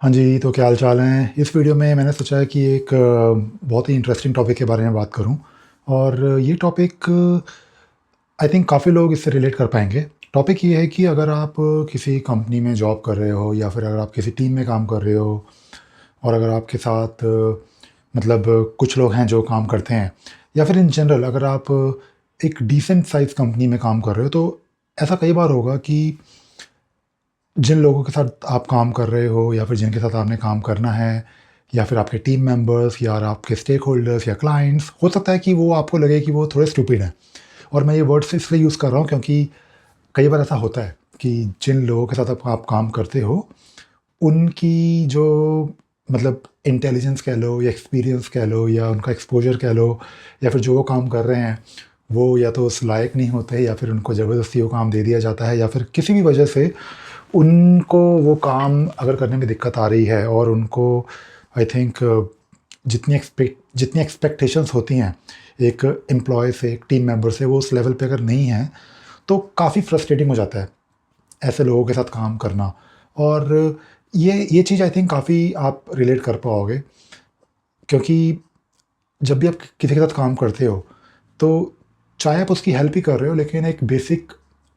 हाँ जी, तो क्या हाल-चाल हैं? इस वीडियो में मैंने सोचा है कि एक बहुत ही इंटरेस्टिंग टॉपिक के बारे में बात करूँ और ये टॉपिक आई थिंक काफ़ी लोग इससे रिलेट कर पाएँगे। टॉपिक ये है कि अगर आप किसी कंपनी में जॉब कर रहे हो या फिर अगर आप किसी टीम में काम कर रहे हो और अगर आपके साथ मतलब कुछ लोग हैं जो काम करते हैं या फिर इन जनरल अगर आप एक डिसेंट साइज़ कंपनी में काम कर रहे हो, तो ऐसा कई बार होगा कि जिन लोगों के साथ आप काम कर रहे हो या फिर जिनके साथ आपने काम करना है या फिर आपके टीम मेंबर्स या आपके स्टेक होल्डर्स या क्लाइंट्स, हो सकता है कि वो आपको लगे कि वो थोड़े स्टूपिड हैं। और मैं ये वर्ड्स इसलिए यूज़ कर रहा हूँ क्योंकि कई बार ऐसा होता है कि जिन लोगों के साथ आप काम करते हो, उनकी जो मतलब इंटेलिजेंस कह लो या एक्सपीरियंस कह लो या उनका एक्सपोज़र कह लो या फिर जो वो काम कर रहे हैं, वो या तो उस लायक नहीं होते या फिर उनको ज़बरदस्ती वो काम दे दिया जाता है या फिर किसी भी वजह से उनको वो काम अगर करने में दिक्कत आ रही है और उनको आई थिंक जितनी एक्सपेक्टेशंस होती हैं एक एम्प्लॉय से, एक टीम मेंबर से, वो उस लेवल पे अगर नहीं हैं, तो काफ़ी फ्रस्ट्रेटिंग हो जाता है, ऐसे लोगों के साथ काम करना। और ये चीज़ आई थिंक काफ़ी आप रिलेट कर पाओगे क्योंकि जब भी आप किसी के साथ काम करते हो, तो चाहे आप उसकी हेल्प ही कर रहे हो, लेकिन एक बेसिक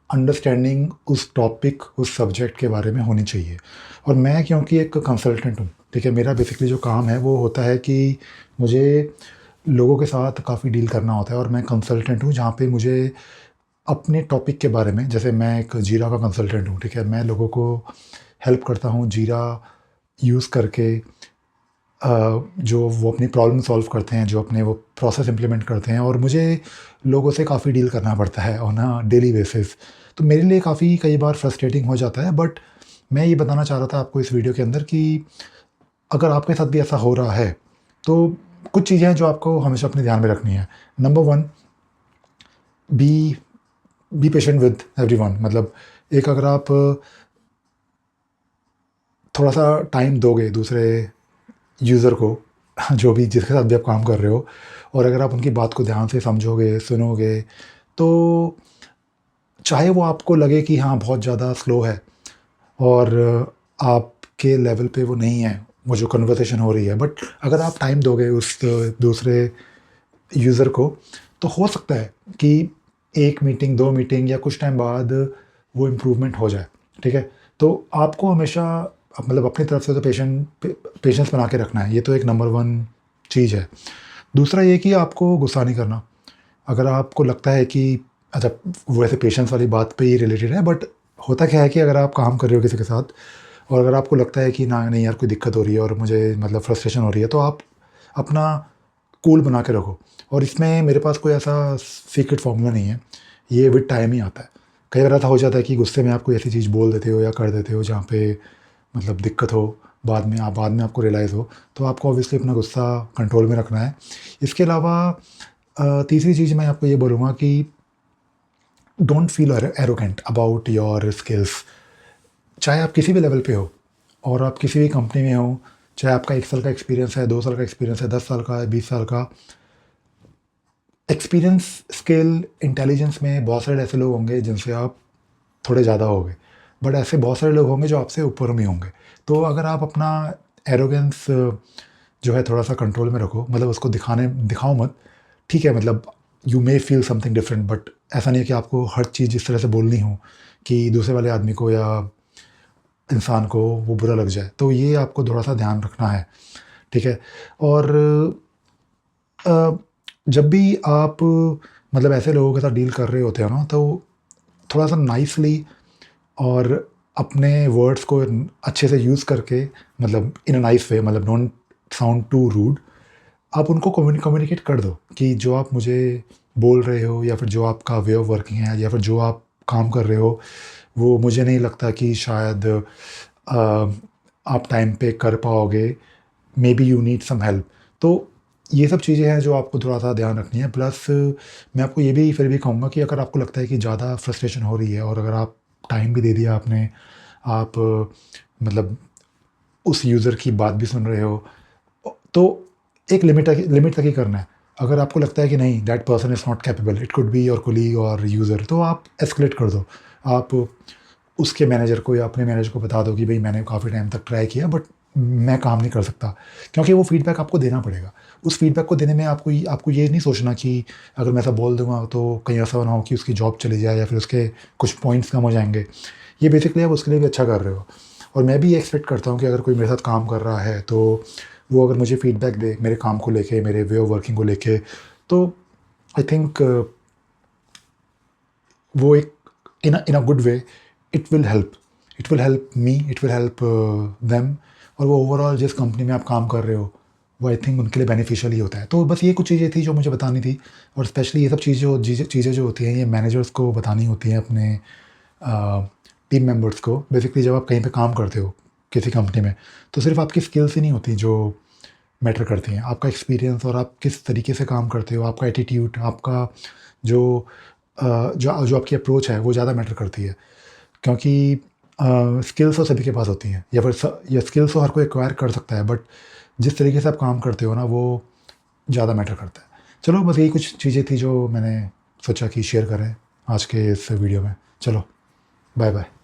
अंडरस्टैंडिंग उस टॉपिक, उस सब्जेक्ट के बारे में होनी चाहिए। और मैं क्योंकि एक कंसल्टेंट हूँ, ठीक है? मेरा बेसिकली जो काम है, वो होता है कि मुझे लोगों के साथ काफ़ी डील करना होता है और मैं कंसल्टेंट हूँ, जहाँ पे मुझे अपने टॉपिक के बारे में जैसे मैं एक जीरा का कंसल्टेंट हूँ, ठीक है? मैं लोगों को हेल्प करता हूँ जीरा यूज़ करके जो वो अपनी प्रॉब्लम सॉल्व करते हैं, जो अपने वो प्रोसेस इम्प्लीमेंट करते हैं और मुझे लोगों से काफ़ी डील करना पड़ता है ऑन अ डेली बेसिस। तो मेरे लिए काफ़ी कई बार फ्रस्ट्रेटिंग हो जाता है, बट मैं ये बताना चाह रहा था आपको इस वीडियो के अंदर कि अगर आपके साथ भी ऐसा हो रहा है, तो कुछ चीज़ें हैं जो आपको हमेशा अपने ध्यान में रखनी है। Number 1, be be patient with everyone. मतलब एक अगर आप थोड़ा-सा टाइम दोगे दूसरे यूज़र को जो भी जिसके साथ भी आप काम कर रहे हो और अगर आप उनकी बात को ध्यान से समझोगे, सुनोगे, तो चाहे वो आपको लगे कि हाँ, बहुत ज़्यादा स्लो है और आपके लेवल पे वो नहीं है, वो जो कन्वर्सेशन हो रही है, बट अगर आप टाइम दोगे उस दूसरे यूज़र को, तो हो सकता है कि 1 मीटिंग, 2 मीटिंग या कुछ टाइम बाद वो इम्प्रूवमेंट हो जाए, ठीक है? तो आपको हमेशा मतलब अपनी तरफ से तो पेशेंस बना के रखना है, ये तो एक नंबर 1 चीज़ है। दूसरा ये कि आपको गुस्सा नहीं करना। अगर आपको लगता है कि अच्छा, वैसे पेशेंस वाली बात पे ही रिलेटेड है, बट होता क्या है कि अगर आप काम कर रहे हो किसी के साथ और अगर आपको लगता है कि ना नहीं यार कोई दिक्कत हो रही है और मुझे मतलब फ्रस्ट्रेशन हो रही है, तो आप अपना कूल बना के रखो। और इसमें मेरे पास कोई ऐसा सीक्रेट फ़ॉर्मूला नहीं है, ये विद टाइम ही आता है। कई बार ऐसा हो जाता है कि गुस्से में आप कोई ऐसी चीज़ बोल देते हो या कर देते हो जहाँ पे मतलब दिक्कत हो, बाद में आपको रियलाइज़ हो, तो आपको ऑब्वियसली अपना गुस्सा कंट्रोल में रखना है। इसके अलावा तीसरी चीज़ मैं आपको ये बोलूँगा कि don't feel arrogant about your skills. चाहे आप किसी भी लेवल पे हो और आप किसी भी कंपनी में हो, चाहे आपका 1 साल का एक्सपीरियंस है, 2 साल का एक्सपीरियंस है, 10 साल का है, 20 साल का, एक्सपीरियंस, स्किल, इंटेलिजेंस में बहुत सारे ऐसे लोग होंगे जिनसे आप थोड़े ज़्यादा होंगे, बट ऐसे बहुत सारे लोग होंगे जो आपसे ऊपर में होंगे। तो अगर आप अपना एरोगेंस जो है थोड़ा-सा कंट्रोल में रखो, मतलब उसको दिखाओ मत, ठीक है? मतलब you may feel something different, but ऐसा नहीं है कि आपको हर चीज़ इस तरह से बोलनी हो कि दूसरे वाले आदमी को या इंसान को वो बुरा लग जाए। तो ये आपको थोड़ा-सा ध्यान रखना है, ठीक है? और अ, जब भी आप मतलब ऐसे लोगों के साथ डील कर रहे होते हो ना, तो थोड़ा-सा नाइसली और अपने वर्ड्स को अच्छे से यूज़ करके, मतलब इन अ नाइस वे, मतलब डोंट साउंड टू रूड, आप उनको कम्युनिकेट कर दो कि जो आप मुझे बोल रहे हो या फिर जो आपका वे ऑफ वर्किंग है या फिर जो आप काम कर रहे हो, वो मुझे नहीं लगता कि शायद आप टाइम पे कर पाओगे, may be you need some help. तो ये सब चीज़ें हैं जो आपको थोड़ा-सा ध्यान रखनी है। प्लस मैं आपको ये भी फिर भी कहूँगा कि अगर आपको लगता है कि ज़्यादा फ्रस्ट्रेशन हो रही है और अगर आप टाइम भी दे दिया आपने, आप मतलब उस यूज़र की बात भी सुन रहे हो, तो एक लिमिट तक ही करना है। अगर आपको लगता है कि नहीं, that person is not capable, it could be your colleague और यूज़र, तो आप एस्केलेट कर दो। आप उसके मैनेजर को या अपने मैनेजर को बता दो कि भई मैंने काफ़ी टाइम तक ट्राई किया, बट मैं काम नहीं कर सकता, क्योंकि वो फीडबैक आपको देना पड़ेगा। उस फीडबैक को देने में आपको ये नहीं सोचना कि अगर मैं ऐसा बोल दूँगा तो कहीं ऐसा ना हो कि उसकी जॉब चली जाए या फिर उसके कुछ पॉइंट्स कम हो जाएँगे। ये बेसिकली आप उसके लिए भी अच्छा कर रहे हो। और मैं भी एक्सपेक्ट करता हूँ कि अगर कोई मेरे साथ काम कर रहा है तो वो अगर मुझे फीडबैक दे मेरे काम को लेके, मेरे वे ऑफ वर्किंग को लेके, तो आई थिंक वो एक in a good way it will help me, it will help them. और वो ओवरऑल जिस कंपनी में आप काम कर रहे हो वो आई थिंक उनके लिए बेनिफिशियल ही होता है। तो बस ये कुछ चीज़ें थी जो मुझे बतानी थी। और स्पेशली ये सब चीज़ें जो होती हैं ये मैनेजर्स को बतानी होती हैं अपने टीम मेंबर्स को। बेसिकली जब आप कहीं पे काम करते हो किसी कंपनी में, तो सिर्फ आपकी स्किल्स ही नहीं होती जो मैटर करती हैं, आपका एक्सपीरियंस और आप किस तरीके से काम करते हो, आपका एटीट्यूड, आपका जो जो आपकी अप्रोच है वो ज़्यादा मैटर करती है। क्योंकि स्किल्स तो सभी के पास होती हैं, या फिर ये स्किल्स तो हर कोई एक्वायर कर सकता है, बट जिस तरीके से आप काम करते हो ना वो ज़्यादा मैटर करता है। चलो बस यही कुछ चीज़ें थी जो मैंने सोचा कि शेयर करें आज के इस वीडियो में। चलो, बाय बाय।